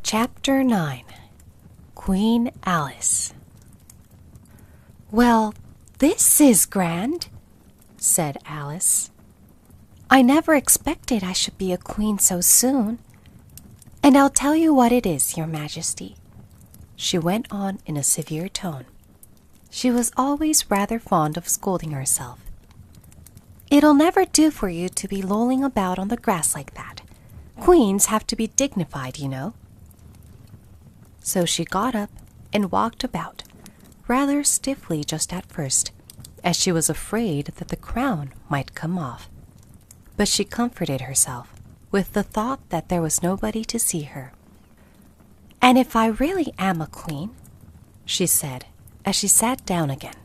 Chapter 9 Queen Alice. "Well, this is grand," said Alice. "I never expected I should be a queen so soon. And I'll tell you what it is, Your Majesty," she went on in a severe tone. She was always rather fond of scolding herself. "It'll never do for you to be lolling about on the grass like that. Queens have to be dignified, you know." So she got up and walked about, rather stiffly just at first, as she was afraid that the crown might come off. But she comforted herself with the thought that there was nobody to see her. "And if I really am a queen," she said as she sat down again,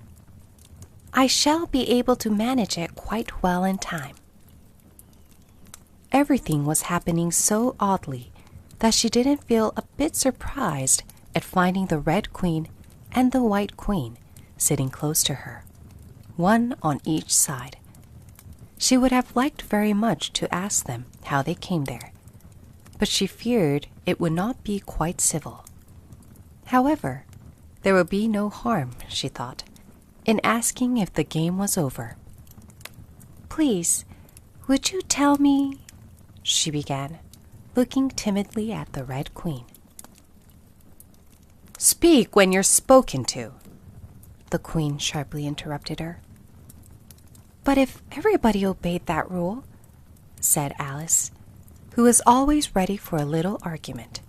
"I shall be able to manage it quite well in time." Everything was happening so oddly that she didn't feel a bit surprised at finding the Red Queen and the White Queen sitting close to her, one on each side. She would have liked very much to ask them how they came there, but she feared it would not be quite civil. However, there would be no harm, she thought, in asking if the game was over. "Please, would you tell me," she began, looking timidly at the Red Queen. "Speak when you're spoken to," the Queen sharply interrupted her. "But if everybody obeyed that rule," said Alice, who was always ready for a little argument,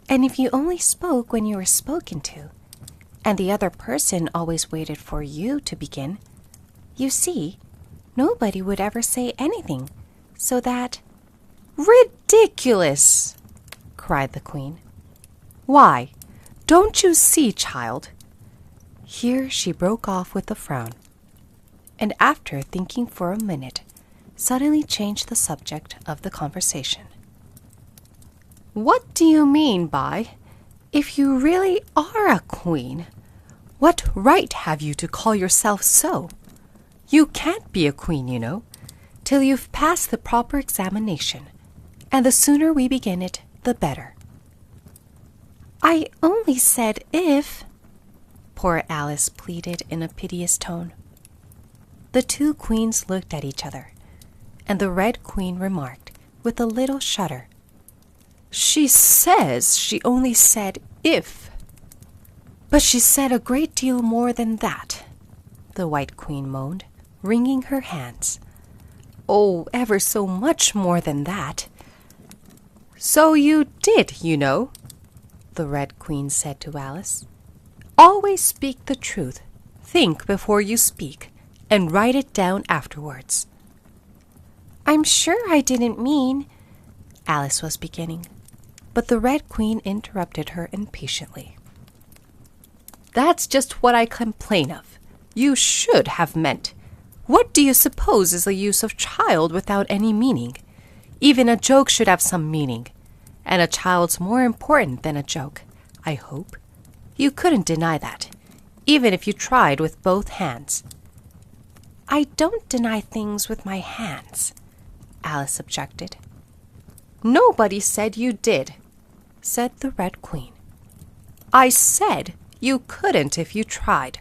"and if you only spoke when you were spoken to, and the other person always waited for you to begin, you see, nobody would ever say anything, so that—" "Ridiculous!" cried the Queen. "Why, don't you see, child?" Here she broke off with a frown, and after thinking for a minute, suddenly changed the subject of the conversation. "What do you mean by, if you really are a queen, what right have you to call yourself so? You can't be a queen, you know, till you've passed the proper examination, and the sooner we begin it, the better." "I only said if," poor Alice pleaded in a piteous tone. The two queens looked at each other, and the Red Queen remarked with a little shudder, "She says she only said if." "But she said a great deal more than that," the White Queen moaned, wringing her hands. "Oh, ever so much more than that." "So you did, you know," the Red Queen said to Alice. "Always speak the truth, think before you speak, and write it down afterwards." "I'm sure I didn't mean—" Alice was beginning, but the Red Queen interrupted her impatiently. "That's just what I complain of. You should have meant. What do you suppose is the use of child without any meaning? Even a joke should have some meaning, and a child's more important than a joke, I hope. You couldn't deny that, even if you tried with both hands." "I don't deny things with my hands," Alice objected. "Nobody said you did," said the Red Queen. "I said you couldn't if you tried."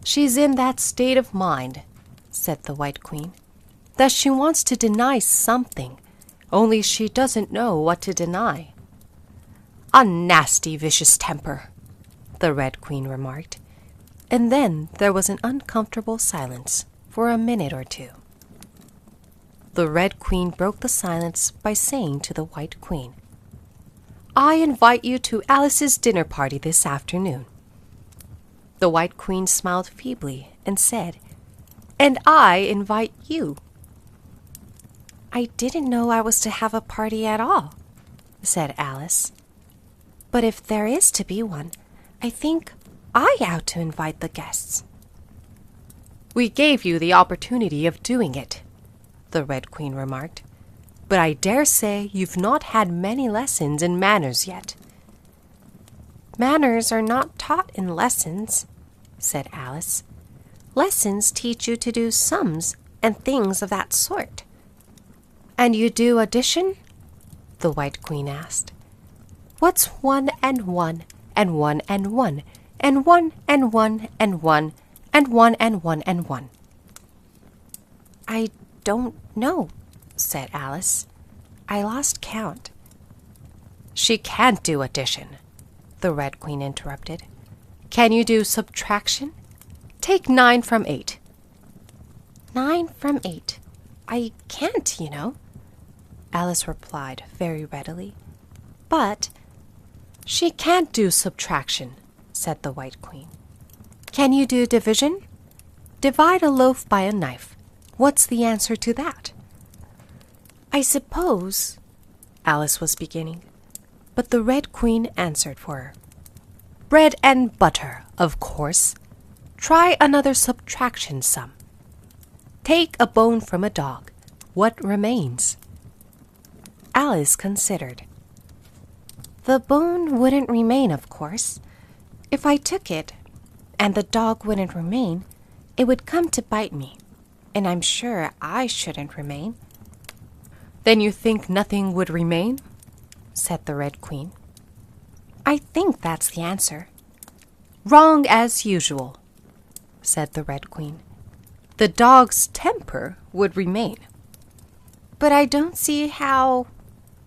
"She's in that state of mind," said the White Queen, "that she wants to deny something, only she doesn't know what to deny." "A nasty, vicious temper," the Red Queen remarked, and then there was an uncomfortable silence for a minute or two. The Red Queen broke the silence by saying to the White Queen, "I invite you to Alice's dinner party this afternoon." The White Queen smiled feebly and said, "And I invite you." "I didn't know I was to have a party at all," said Alice. "But if there is to be one, I think I ought to invite the guests." "We gave you the opportunity of doing it," the Red Queen remarked, "but I dare say you've not had many lessons in manners yet." "Manners are not taught in lessons," said Alice. "Lessons teach you to do sums and things of that sort." "And you do addition?" the White Queen asked, What's 1 and 1 and 1 and 1 and 1 and 1 and 1 and 1 and 1 and 1? I don't know, said Alice. I lost count. She can't do addition, the Red Queen interrupted. Can you do subtraction? Take 9 from 8. 9 from 8. I can't, you know, Alice replied very readily. But she can't do subtraction, said the White Queen. Can you do division? Divide a loaf by a knife. What's the answer to that? I suppose, Alice was beginning, but the Red Queen answered for her. Bread and butter, of course. Try another subtraction sum. Take a bone from a dog. What remains? Alice considered. The bone wouldn't remain, of course. If I took it, and the dog wouldn't remain, it would come to bite me, and I'm sure I shouldn't remain. Then you think nothing would remain? Said the Red Queen. I think that's the answer. Wrong as usual, said the Red Queen. The dog's temper would remain. But I don't see how...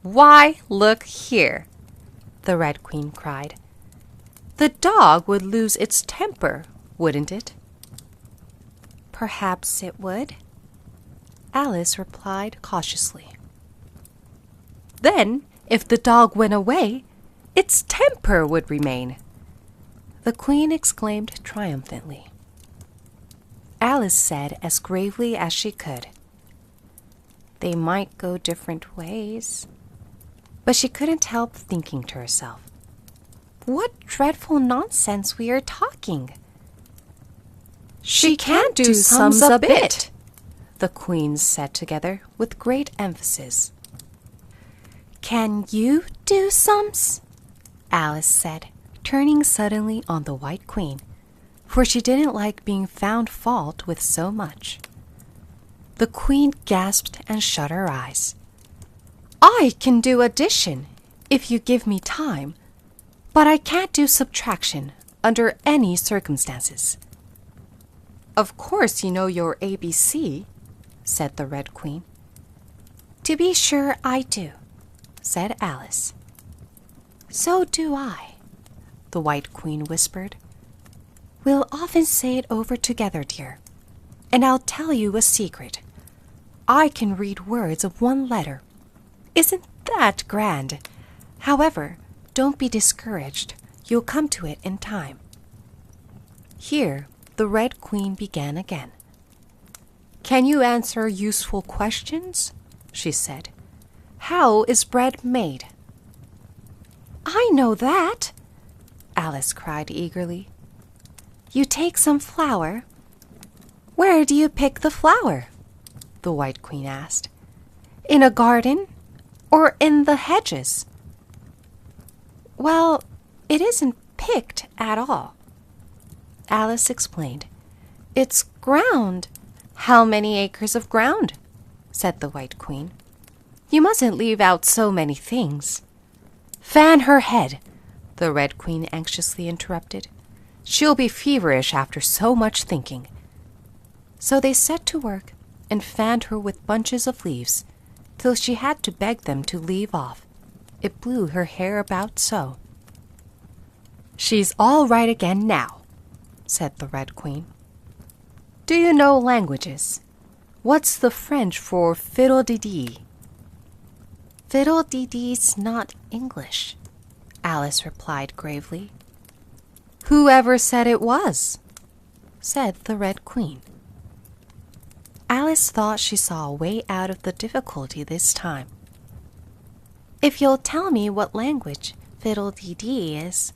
Why, look here, the Red Queen cried. The dog would lose its temper, wouldn't it? Perhaps it would, Alice replied cautiously. Then, if the dog went away, its temper would remain, the Queen exclaimed triumphantly. Alice said as gravely as she could, They might go different ways. But she couldn't help thinking to herself, What dreadful nonsense we are talking. She can't do sums a bit, the Queens said together with great emphasis. Can you do sums? Alice said, turning suddenly on the White Queen, for she didn't like being found fault with so much. The Queen gasped and shut her eyes. I can do addition, if you give me time, but I can't do subtraction under any circumstances. Of course you know your ABC, said the Red Queen. To be sure I do, said Alice. So do I, the White Queen whispered. We'll often say it over together, dear, and I'll tell you a secret. I can read words of one letter. Isn't that grand? However, don't be discouraged. You'll come to it in time. Here, the Red Queen began again. Can you answer useful questions? She said. How is bread made? I know that, Alice cried eagerly. You take some flour. Where do you pick the flour? The White Queen asked. In a garden or in the hedges? Well, it isn't picked at all. Alice explained. It's ground. How many acres of ground? Said the White Queen. You mustn't leave out so many things. Fan her head, the Red Queen anxiously interrupted. She'll be feverish after so much thinking. So they set to work and fanned her with bunches of leaves, till she had to beg them to leave off. It blew her hair about so. She's all right again now, said the Red Queen. Do you know languages? What's the French for fiddle-dee-dee? Fiddle-dee-dee's not English, Alice replied gravely. Whoever said it was? Said the Red Queen. Alice thought she saw a way out of the difficulty this time. If you'll tell me what language fiddle-dee-dee is,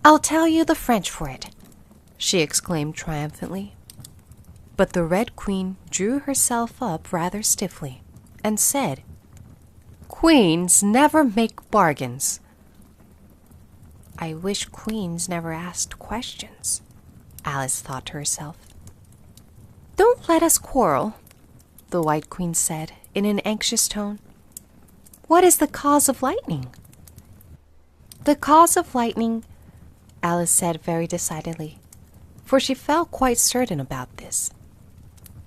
I'll tell you the French for it, she exclaimed triumphantly. But the Red Queen drew herself up rather stiffly and said, Queens never make bargains. I wish queens never asked questions, Alice thought to herself. Don't let us quarrel, the White Queen said in an anxious tone. What is the cause of lightning? The cause of lightning, Alice said very decidedly, for she felt quite certain about this,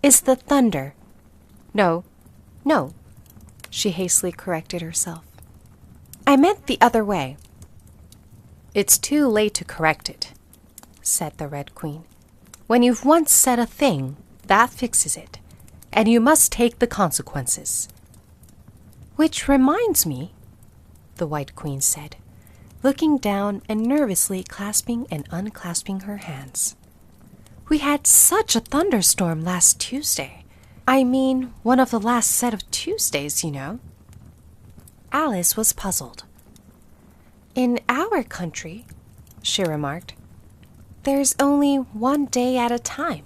is the thunder. No, she hastily corrected herself. I meant the other way. It's too late to correct it, said the Red Queen. When you've once said a thing, that fixes it, and you must take the consequences. Which reminds me, the White Queen said, looking down and nervously clasping and unclasping her hands. We had such a thunderstorm last Tuesday. I mean, one of the last set of Tuesdays, you know. Alice was puzzled. In our country, she remarked, there's only one day at a time.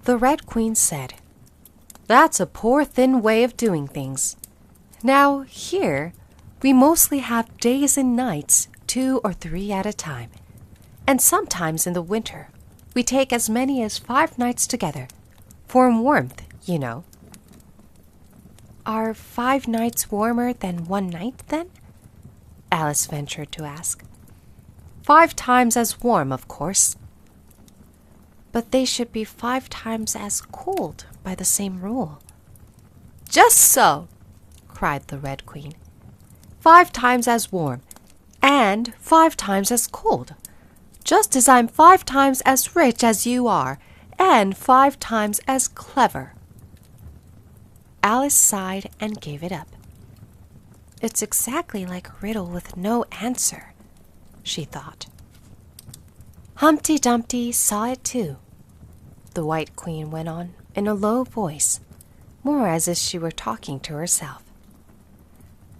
The Red Queen said, That's a poor thin way of doing things. Now, here, we mostly have days and nights, 2 or 3 at a time. And sometimes in the winter, we take as many as 5 nights together, for warmth, you know. Are 5 nights warmer than 1 night, then? Alice ventured to ask. 5 times as warm, of course. But they should be 5 times as cold by the same rule. Just so, cried the Red Queen. 5 times as warm, and 5 times as cold, just as I'm 5 times as rich as you are, and 5 times as clever. Alice sighed and gave it up. It's exactly like a riddle with no answer, she thought. Humpty Dumpty saw it too, the White Queen went on in a low voice, more as if she were talking to herself.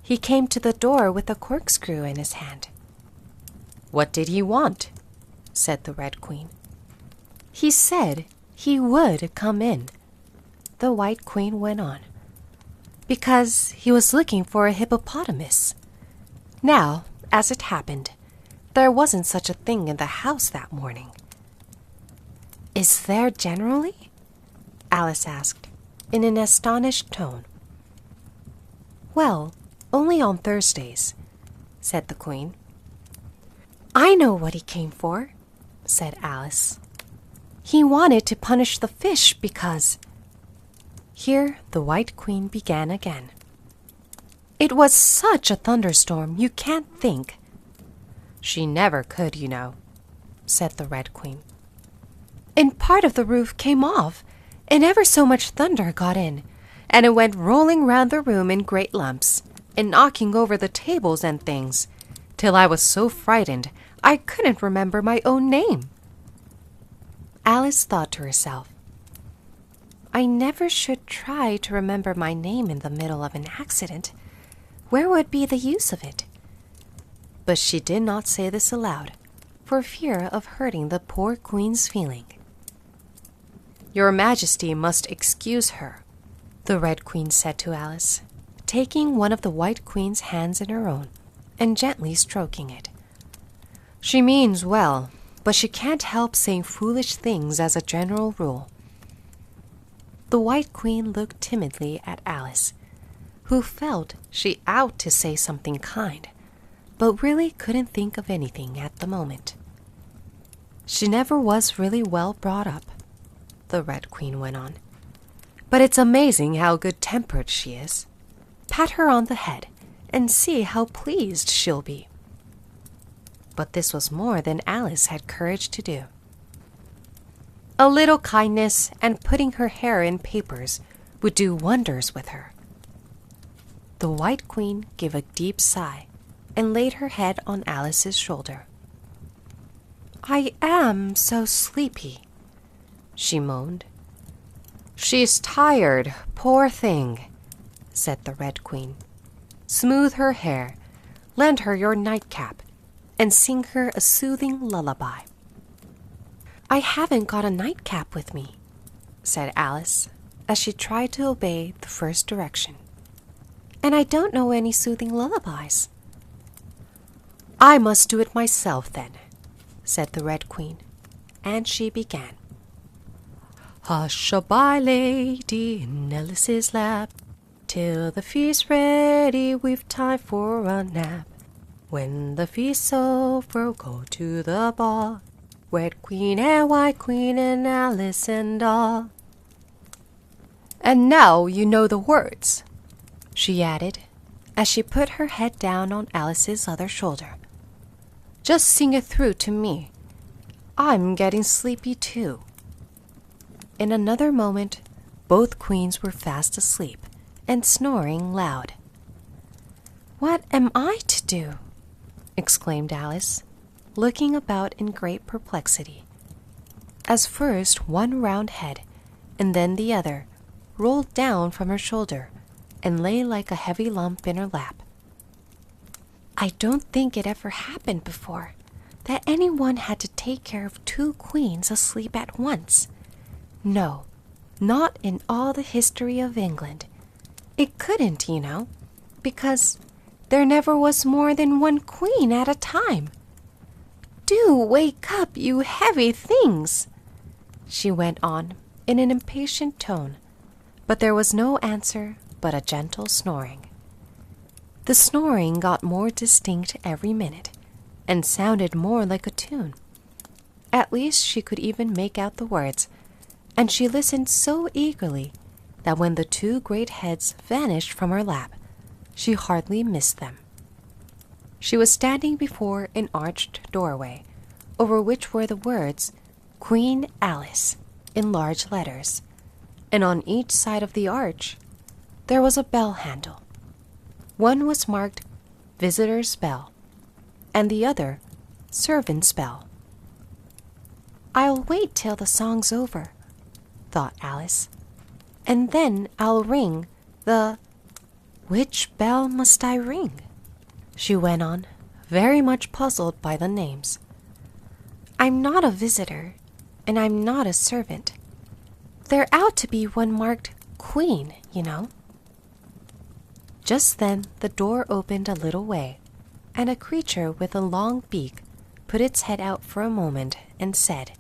He came to the door with a corkscrew in his hand. What did he want? Said the Red Queen. He said he would come in, the White Queen went on, because he was looking for a hippopotamus. Now, as it happened, there wasn't such a thing in the house that morning. Is there generally? Alice asked, in an astonished tone. Well, only on Thursdays, said the Queen. I know what he came for, said Alice. He wanted to punish the fish because... Here the White Queen began again. It was such a thunderstorm you can't think. She never could, you know, said the Red Queen. And part of the roof came off, and ever so much thunder got in, and it went rolling round the room in great lumps, and knocking over the tables and things, till I was so frightened I couldn't remember my own name. Alice thought to herself, I never should try to remember my name in the middle of an accident. Where would be the use of it? But she did not say this aloud, for fear of hurting the poor Queen's feeling. Your Majesty must excuse her, the Red Queen said to Alice, taking one of the White Queen's hands in her own and gently stroking it. She means well, but she can't help saying foolish things as a general rule. The White Queen looked timidly at Alice, who felt she ought to say something kind, but really couldn't think of anything at the moment. She never was really well brought up, the Red Queen went on, but it's amazing how good-tempered she is. Pat her on the head and see how pleased she'll be. But this was more than Alice had courage to do. A little kindness and putting her hair in papers would do wonders with her. The White Queen gave a deep sigh and laid her head on Alice's shoulder. I am so sleepy, she moaned. She's tired, poor thing, said the Red Queen. Smooth her hair, lend her your nightcap, and sing her a soothing lullaby. I haven't got a nightcap with me, said Alice, as she tried to obey the first direction. And I don't know any soothing lullabies. I must do it myself, then, said the Red Queen, and she began. Hush-a-bye, lady, in Alice's lap, till the feast's ready, we've time for a nap. When the feast's over, go to the ball. Red Queen and White Queen and Alice and all. And now you know the words, she added, as she put her head down on Alice's other shoulder. Just sing it through to me. I'm getting sleepy too. In another moment, both queens were fast asleep and snoring loud. What am I to do? Exclaimed Alice, looking about in great perplexity, as first one round head and then the other rolled down from her shoulder and lay like a heavy lump in her lap. I don't think it ever happened before that anyone had to take care of two queens asleep at once. No, not in all the history of England. It couldn't, you know, because there never was more than one queen at a time. Do wake up, you heavy things, she went on in an impatient tone, but there was no answer but a gentle snoring. The snoring got more distinct every minute and sounded more like a tune. At least she could even make out the words, and she listened so eagerly that when the two great heads vanished from her lap, she hardly missed them. She was standing before an arched doorway, over which were the words Queen Alice in large letters, and on each side of the arch there was a bell handle. One was marked Visitor's Bell, and the other Servant's Bell. I'll wait till the song's over, thought Alice, and then I'll ring the... Which bell must I ring? She went on, very much puzzled by the names. I'm not a visitor, and I'm not a servant. There ought to be one marked Queen, you know. Just then the door opened a little way, and a creature with a long beak put its head out for a moment and said,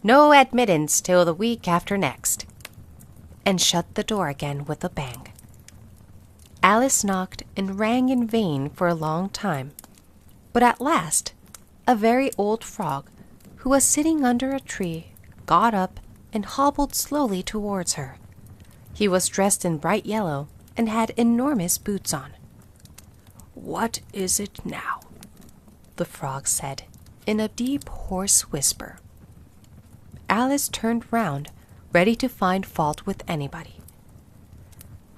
No admittance till the week after next, and shut the door again with a bang. Alice knocked and rang in vain for a long time, but at last a very old frog, who was sitting under a tree, got up and hobbled slowly towards her. He was dressed in bright yellow and had enormous boots on. What is it now? The frog said in a deep, hoarse whisper. Alice turned round, ready to find fault with anybody.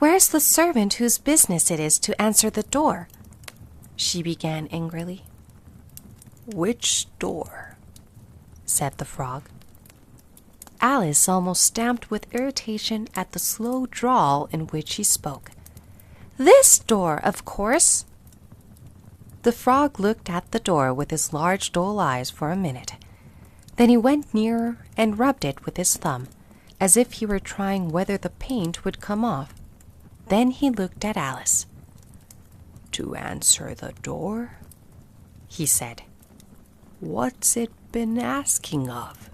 Where's the servant whose business it is to answer the door? She began angrily. Which door? Said the frog. Alice almost stamped with irritation at the slow drawl in which he spoke. This door, of course. The frog looked at the door with his large dull eyes for a minute. Then he went nearer and rubbed it with his thumb, as if he were trying whether the paint would come off. Then he looked at Alice. To answer the door? He said. What's it been asking of?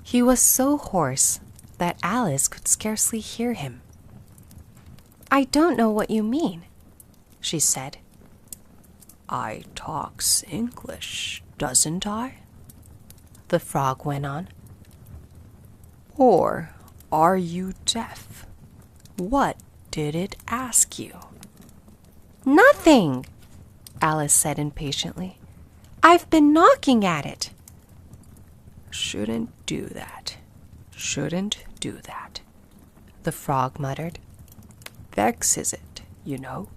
He was so hoarse that Alice could scarcely hear him. I don't know what you mean, she said. I talks English, doesn't I? The frog went on. Or are you deaf? What did it ask you? Nothing, Alice said impatiently. I've been knocking at it. Shouldn't do that. Shouldn't do that, the frog muttered. Vexes it, you know.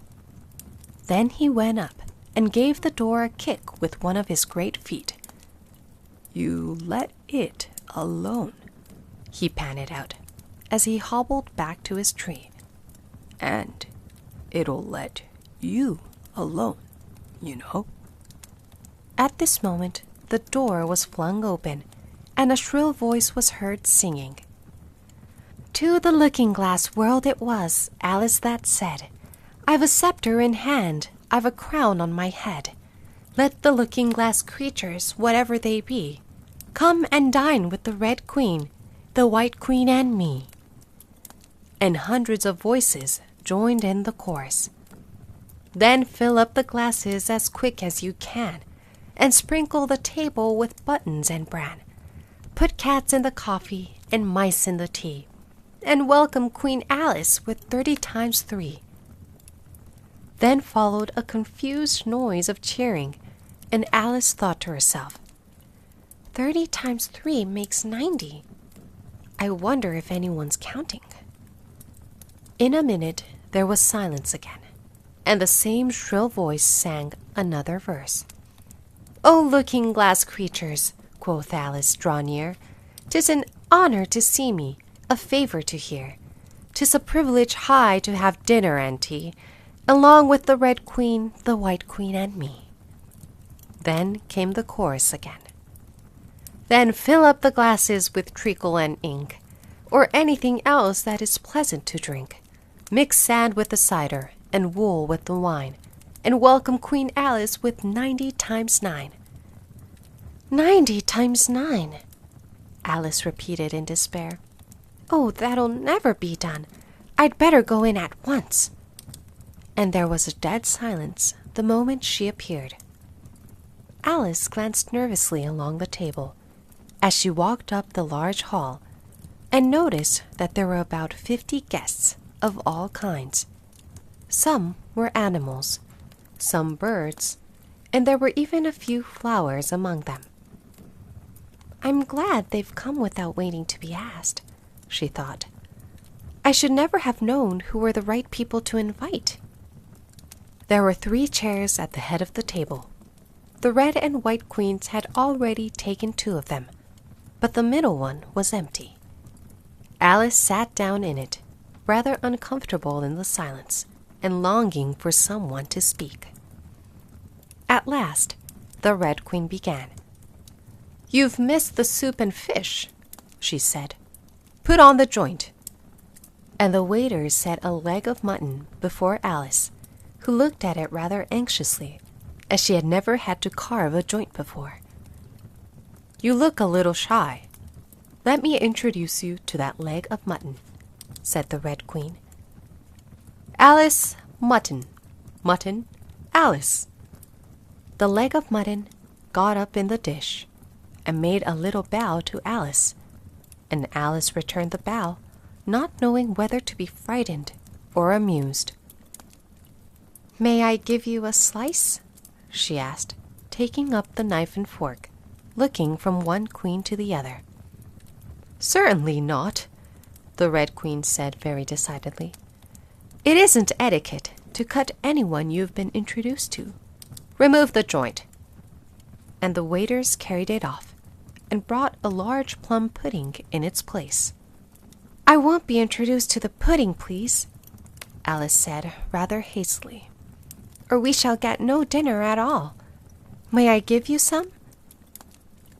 Then he went up and gave the door a kick with one of his great feet. You let it alone, he panted out, as he hobbled back to his tree. And it'll let you alone, you know. At this moment, the door was flung open, and a shrill voice was heard singing. To the looking-glass world it was, Alice that said, I've a sceptre in hand, I've a crown on my head. Let the looking-glass creatures, whatever they be, come and dine with the Red Queen, the White Queen and me. And hundreds of voices joined in the chorus. Then fill up the glasses as quick as you can, and sprinkle the table with buttons and bran. Put cats in the coffee and mice in the tea, and welcome Queen Alice with 30 times 3. Then followed a confused noise of cheering, and Alice thought to herself, 30 times 3 makes 90. I wonder if anyone's counting. In a minute, there was silence again, and the same shrill voice sang another verse. "O looking-glass creatures," quoth Alice, "draw near. 'Tis an honor to see me, a favor to hear. 'Tis a privilege high to have dinner and tea, along with the Red Queen, the White Queen, and me." Then came the chorus again. "Then fill up the glasses with treacle and ink, or anything else that is pleasant to drink. Mix sand with the cider, and wool with the wine, and welcome Queen Alice with 90 times 9. 90 times 9, Alice repeated in despair. "Oh, that'll never be done. I'd better go in at once." And there was a dead silence the moment she appeared. Alice glanced nervously along the table as she walked up the large hall, and noticed that there were about 50 guests of all kinds. Some were animals, some birds, and there were even a few flowers among them. "I'm glad they've come without waiting to be asked," she thought. "I should never have known who were the right people to invite." There were 3 chairs at the head of the table. The Red and White Queens had already taken 2 of them, but the middle one was empty. Alice sat down in it, rather uncomfortable in the silence, and longing for someone to speak. At last, the Red Queen began. "You've missed the soup and fish," she said. "Put on the joint." And the waiter set a leg of mutton before Alice, who looked at it rather anxiously, as she had never had to carve a joint before. "You look a little shy. Let me introduce you to that leg of mutton," said the Red Queen. "Alice, mutton. Mutton, Alice." The leg of mutton got up in the dish and made a little bow to Alice, and Alice returned the bow, not knowing whether to be frightened or amused. "May I give you a slice?" she asked, taking up the knife and fork, looking from one queen to the other. "Certainly not," the Red Queen said very decidedly. "It isn't etiquette to cut anyone you've been introduced to. Remove the joint." And the waiters carried it off and brought a large plum pudding in its place. "I won't be introduced to the pudding, please," Alice said rather hastily, "or we shall get no dinner at all. May I give you some?"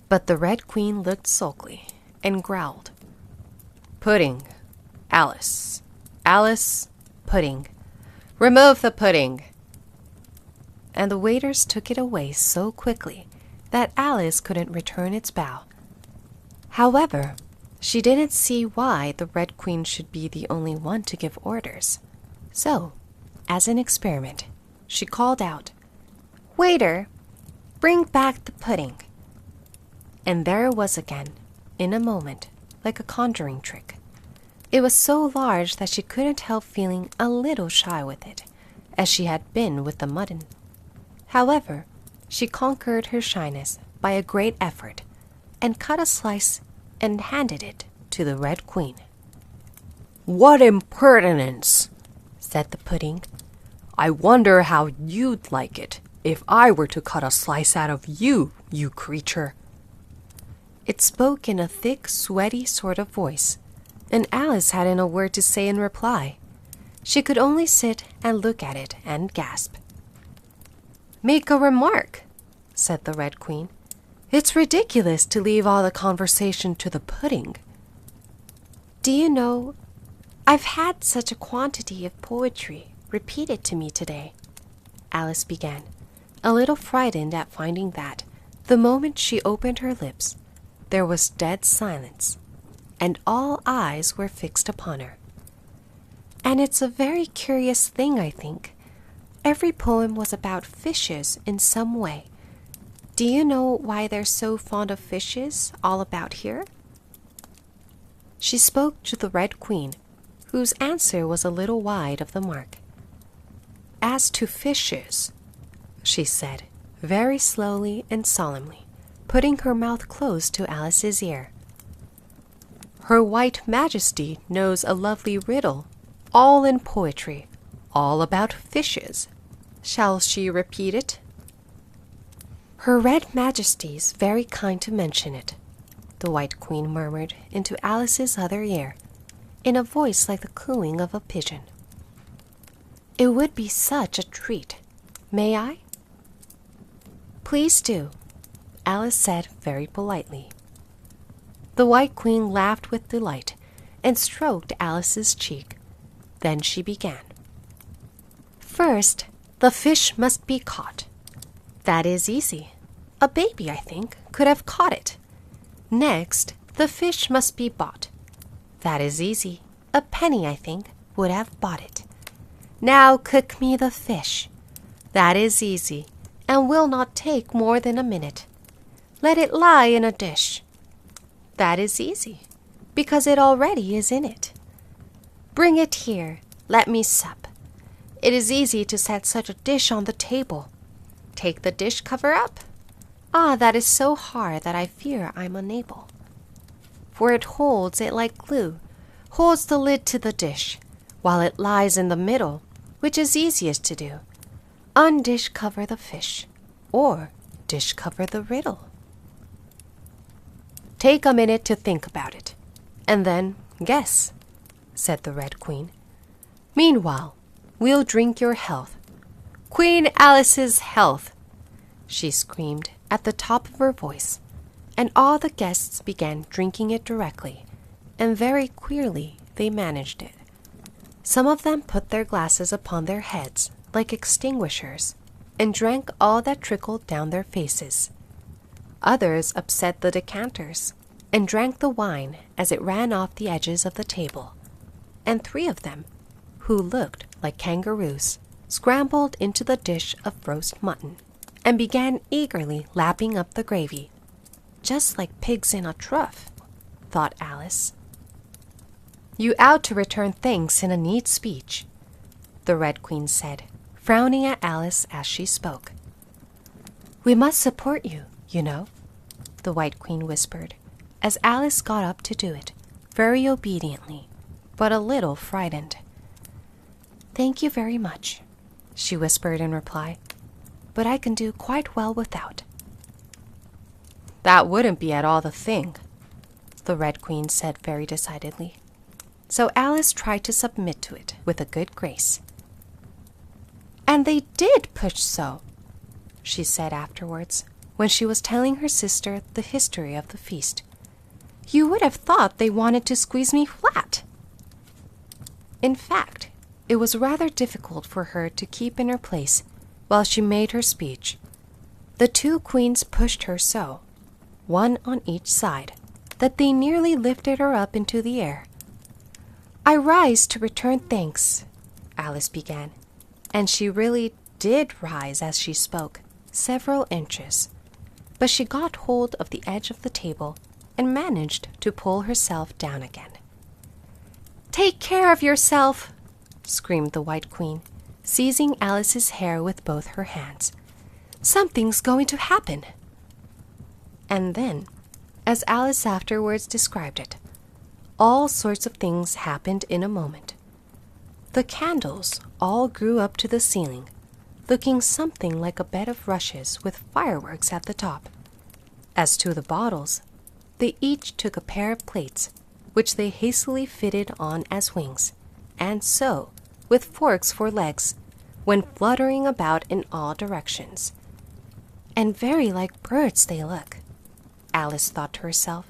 But the Red Queen looked sulky and growled, "Pudding, Alice. Alice, pudding. Remove the pudding." And the waiters took it away so quickly that Alice couldn't return its bow. However, she didn't see why the Red Queen should be the only one to give orders. So, as an experiment, she called out, "Waiter, bring back the pudding." And there it was again, in a moment, like a conjuring trick. It was so large that she couldn't help feeling a little shy with it, as she had been with the mutton. However, she conquered her shyness by a great effort, and cut a slice and handed it to the Red Queen. "What impertinence!" said the pudding. "I wonder how you'd like it if I were to cut a slice out of you, you creature." It spoke in a thick, sweaty sort of voice, and Alice hadn't a word to say in reply. She could only sit and look at it and gasp. "Make a remark," said the Red Queen. "It's ridiculous to leave all the conversation to the pudding." "Do you know, I've had such a quantity of poetry repeated to me today," Alice began, a little frightened at finding that, the moment she opened her lips, there was dead silence, and all eyes were fixed upon her. "And it's a very curious thing, I think. every poem was about fishes in some way. Do you know why they're so fond of fishes all about here? She spoke to the Red Queen, whose answer was a little wide of the mark. As to fishes, she said, very slowly and solemnly, putting her mouth close to Alice's ear. Her White Majesty knows a lovely riddle, all in poetry, all about fishes. Shall she repeat it? Her Red Majesty's very kind to mention it, the White Queen murmured into Alice's other ear, in a voice like the cooing of a pigeon. It would be such a treat. May I? Please do, Alice said very politely. The White Queen laughed with delight and stroked Alice's cheek. Then she began. First, the fish must be caught. That is easy. A baby, I think, could have caught it. Next, the fish must be bought. That is easy. A penny, I think, would have bought it. Now cook me the fish. That is easy, and will not take more than a minute. Let it lie in a dish. That is easy, because it already is in it. Bring it here. Let me sup. It is easy to set such a dish on the table. Take the dish cover up. Ah, that is so hard that I fear I'm unable. For it holds it like glue, holds the lid to the dish, while it lies in the middle, which is easiest to do. Undish cover the fish, or dish cover the riddle. Take a minute to think about it, and then guess, said the Red Queen. Meanwhile, we'll drink your health. Queen Alice's health, she screamed at the top of her voice, and all the guests began drinking it directly, and very queerly they managed it. Some of them put their glasses upon their heads like extinguishers, and drank all that trickled down their faces. Others upset the decanters, and drank the wine as it ran off the edges of the table, and 3 of them, who looked like kangaroos, scrambled into the dish of roast mutton, and began eagerly lapping up the gravy. Just like pigs in a trough, thought Alice. You ought to return thanks in a neat speech, the Red Queen said, frowning at Alice as she spoke. We must support you, you know, the White Queen whispered, as Alice got up to do it, very obediently, but a little frightened. Thank you very much, she whispered in reply, but I can do quite well without. That wouldn't be at all the thing, the Red Queen said very decidedly. So Alice tried to submit to it with a good grace. And they did push so, she said afterwards, when she was telling her sister the history of the feast. You would have thought they wanted to squeeze me flat. In fact, it was rather difficult for her to keep in her place while she made her speech. The 2 queens pushed her so, one on each side, that they nearly lifted her up into the air. I rise to return thanks, Alice began, and she really did rise as she spoke, several inches, but she got hold of the edge of the table and managed to pull herself down again. Take care of yourself, screamed the White Queen, seizing Alice's hair with both her hands. Something's going to happen. And then, as Alice afterwards described it, all sorts of things happened in a moment. The candles all grew up to the ceiling, looking something like a bed of rushes with fireworks at the top. As to the bottles, they each took a pair of plates, which they hastily fitted on as wings, and so, with forks for legs, went fluttering about in all directions. And very like birds they look, Alice thought to herself,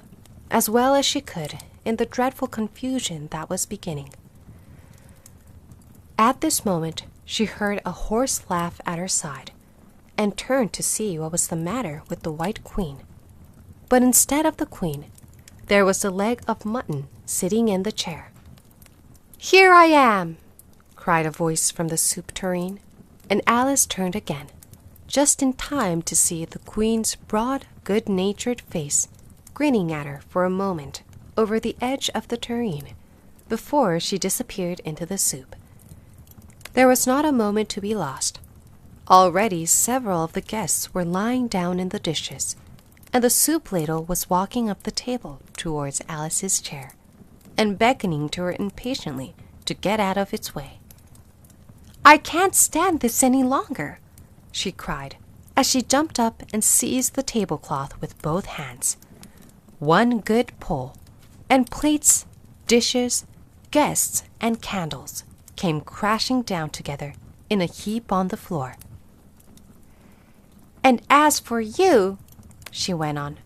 as well as she could in the dreadful confusion that was beginning. At this moment, she heard a hoarse laugh at her side, and turned to see what was the matter with the White Queen. But instead of the Queen, there was the leg of mutton sitting in the chair. Here I am, cried a voice from the soup tureen. and Alice turned again, just in time to see the Queen's broad, good-natured face grinning at her for a moment over the edge of the tureen before she disappeared into the soup. There was not a moment to be lost. Already several of the guests were lying down in the dishes, and the soup ladle was walking up the table towards Alice's chair, and beckoning to her impatiently to get out of its way. "I can't stand this any longer," she cried, as she jumped up and seized the tablecloth with both hands. One good pull, and plates, dishes, guests, and candles came crashing down together in a heap on the floor. "And as for you," she went on,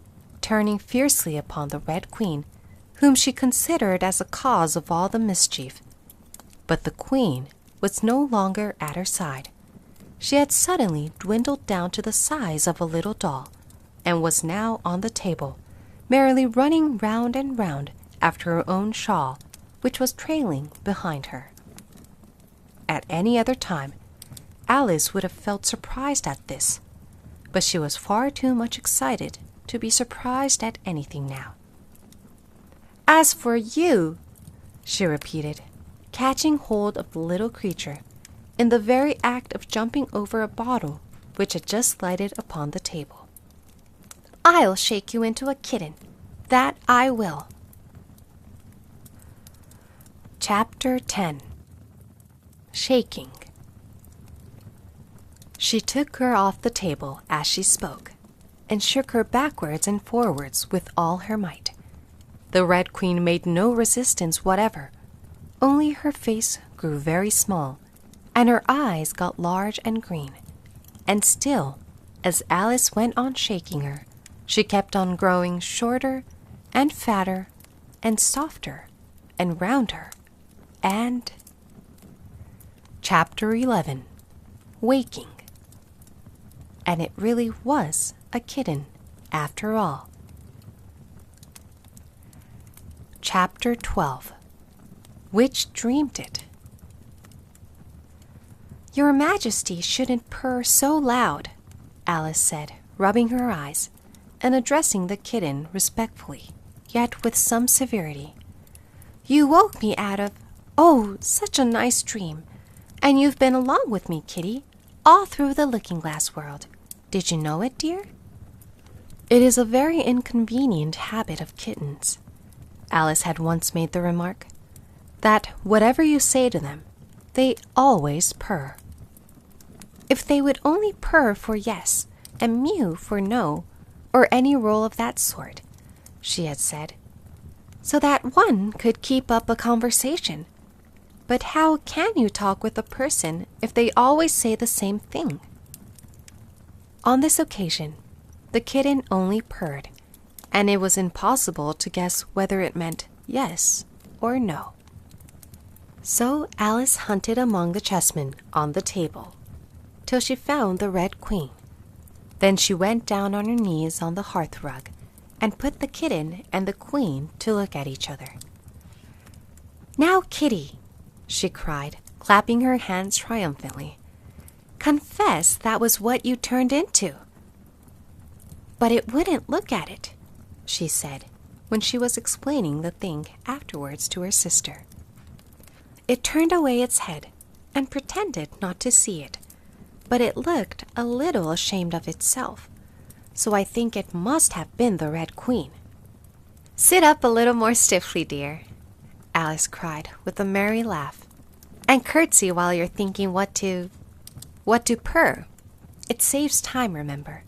turning fiercely upon the Red Queen, whom she considered as the cause of all the mischief. But the Queen was no longer at her side. She had suddenly dwindled down to the size of a little doll, and was now on the table, merrily running round and round after her own shawl, which was trailing behind her. At any other time, Alice would have felt surprised at this, but she was far too much excited to be surprised at anything now. "As for you," she repeated, catching hold of the little creature in the very act of jumping over a bottle which had just lighted upon the table, "I'll shake you into a kitten, that I will." Chapter 10. Shaking. She took her off the table as she spoke, and shook her backwards and forwards with all her might. The Red Queen made no resistance whatever, only her face grew very small, and her eyes got large and green, and still, as Alice went on shaking her, she kept on growing shorter and fatter and softer and rounder, and... Chapter 11. Waking. And it really was a kitten, after all. Chapter 12. Which dreamed it? "Your Majesty shouldn't purr so loud," Alice said, rubbing her eyes, and addressing the kitten respectfully, yet with some severity. "You woke me out of, oh, such a nice dream, and you've been along with me, kitty, all through the looking-glass world. Did you know it, dear?" It is a very inconvenient habit of kittens, Alice had once made the remark, that whatever you say to them, they always purr. If they would only purr for yes and mew for no, or any role of that sort, she had said, so that one could keep up a conversation. But how can you talk with a person if they always say the same thing? On this occasion, the kitten only purred, and it was impossible to guess whether it meant yes or no. So Alice hunted among the chessmen on the table, till she found the Red Queen. Then she went down on her knees on the hearth-rug, and put the kitten and the Queen to look at each other. "Now, kitty," she cried, clapping her hands triumphantly, "confess that was what you turned into." "But it wouldn't look at it," she said, when she was explaining the thing afterwards to her sister. "It turned away its head, and pretended not to see it, but it looked a little ashamed of itself, so I think it must have been the Red Queen." "Sit up a little more stiffly, dear," Alice cried with a merry laugh, "and curtsy while you're thinking what to purr. It saves time, remember."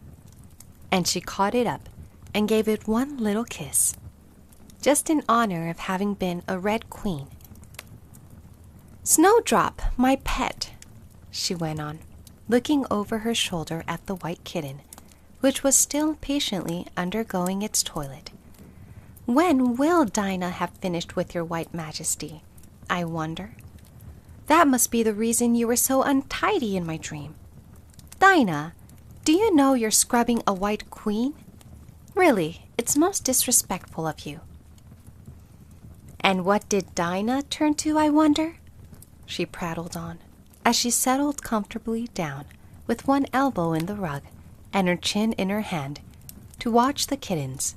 And she caught it up and gave it one little kiss, just in honor of having been a Red Queen. "Snowdrop, my pet," she went on, looking over her shoulder at the white kitten, which was still patiently undergoing its toilet. "When will Dinah have finished with your white majesty, I wonder? That must be the reason you were so untidy in my dream. Dinah, do you know you're scrubbing a white queen? Really, it's most disrespectful of you." "And what did Dinah turn to, I wonder?" she prattled on, as she settled comfortably down with one elbow in the rug and her chin in her hand to watch the kittens.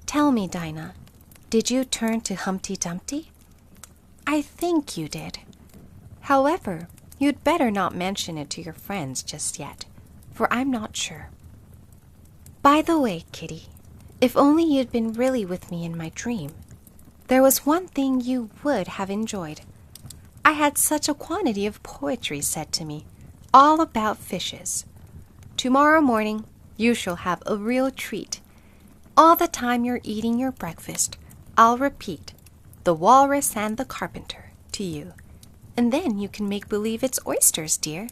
"Tell me, Dinah, did you turn to Humpty Dumpty?" "I think you did. However, you'd better not mention it to your friends just yet, for I'm not sure. By the way, Kitty, if only you'd been really with me in my dream, there was one thing you would have enjoyed. I had such a quantity of poetry said to me, all about fishes. Tomorrow morning, you shall have a real treat. All the time you're eating your breakfast, I'll repeat, 'The walrus and the carpenter' to you, and then you can make believe it's oysters, dear."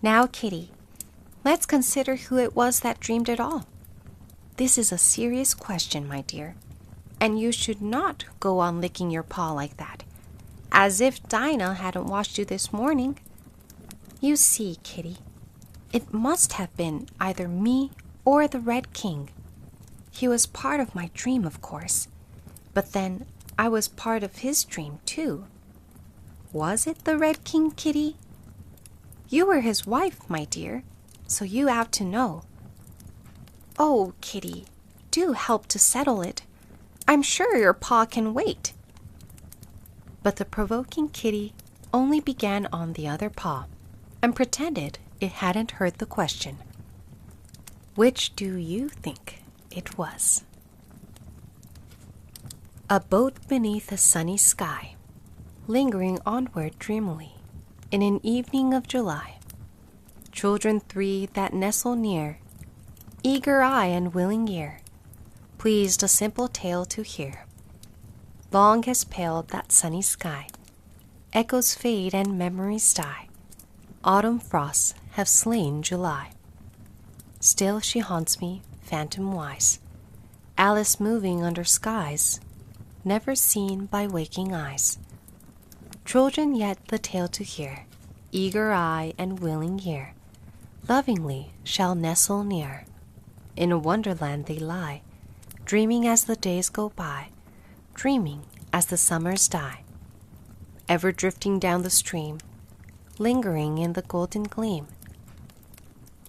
Now, Kitty, let's consider who it was that dreamed it all. This is a serious question, my dear, and you should not go on licking your paw like that, as if Dinah hadn't washed you this morning. You see, Kitty, it must have been either me or the Red King. He was part of my dream, of course, but then I was part of his dream, too. Was it the Red King, Kitty? You were his wife, my dear, so you ought to know. Oh, Kitty, do help to settle it. I'm sure your paw can wait. But the provoking kitty only began on the other paw and pretended it hadn't heard the question. Which do you think it was? A boat beneath a sunny sky, lingering onward dreamily in an evening of July. Children three that nestle near, eager eye and willing ear, pleased a simple tale to hear. Long has paled that sunny sky, echoes fade and memories die. Autumn frosts have slain July. Still she haunts me, phantom-wise, Alice moving under skies, never seen by waking eyes. Children yet the tale to hear, eager eye and willing ear, lovingly shall nestle near. In a wonderland they lie, dreaming as the days go by, dreaming as the summers die. Ever drifting down the stream, lingering in the golden gleam.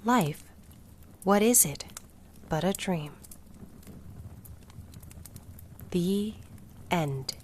Life, what is it but a dream? The end.